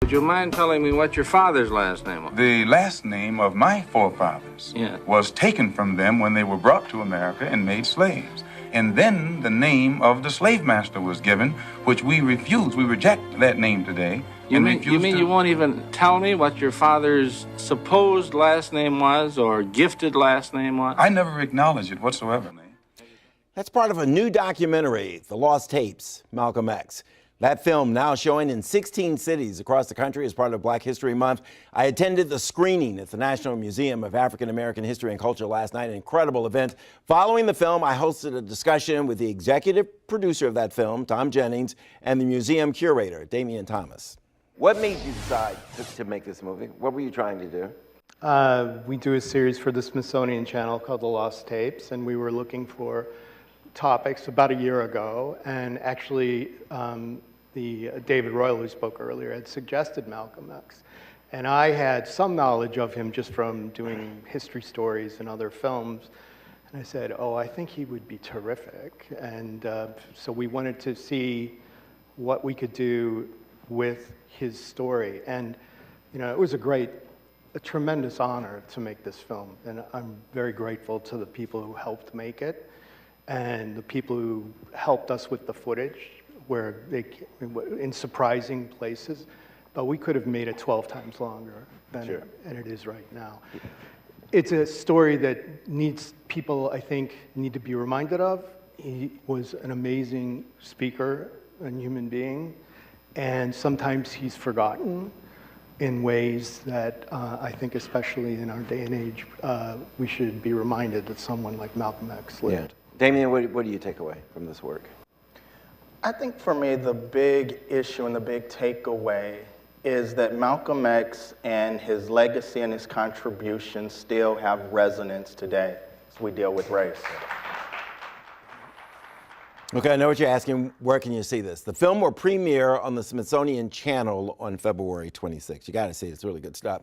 Would you mind telling me what your father's last name was? The last name of my forefathers was taken from them when they were brought to America and made slaves. And then the name of the slave master was given, which we refuse. We reject that name today. You mean you won't even tell me what your father's supposed last name was or gifted last name was? I never acknowledge it whatsoever. That's part of a new documentary, The Lost Tapes, Malcom X. That film now showing in 16 cities across the country as part of Black History Month. I attended the screening at the National Museum of African American History and Culture last night, an incredible event. Following the film, I hosted a discussion with the executive producer of that film, Tom Jennings, and the museum curator, Damian Thomas. What made you decide to make this movie? What were you trying to do? We do a series for the Smithsonian Channel called The Lost Tapes, and we were looking for topics about a year ago, and actually David Royal, who spoke earlier, had suggested Malcom X. And I had some knowledge of him just from doing history stories and other films. And I said, oh, I think he would be terrific. And so we wanted to see what we could do with his story. And you know, it was a tremendous honor to make this film. And I'm very grateful to the people who helped make it and the people who helped us with the footage, where in surprising places, but we could have made it 12 times longer than it is right now. It's a story that people, I think, need to be reminded of. He was an amazing speaker and human being, and sometimes he's forgotten in ways that I think, especially in our day and age, we should be reminded that someone like Malcom X lived. Yeah. Damian, what do you take away from this work? I think for me, the big issue and the big takeaway is that Malcom X and his legacy and his contributions still have resonance today as we deal with race. Okay, I know what you're asking. Where can you see this? The film will premiere on the Smithsonian Channel on February 26th. You got to see it. It's really good stuff.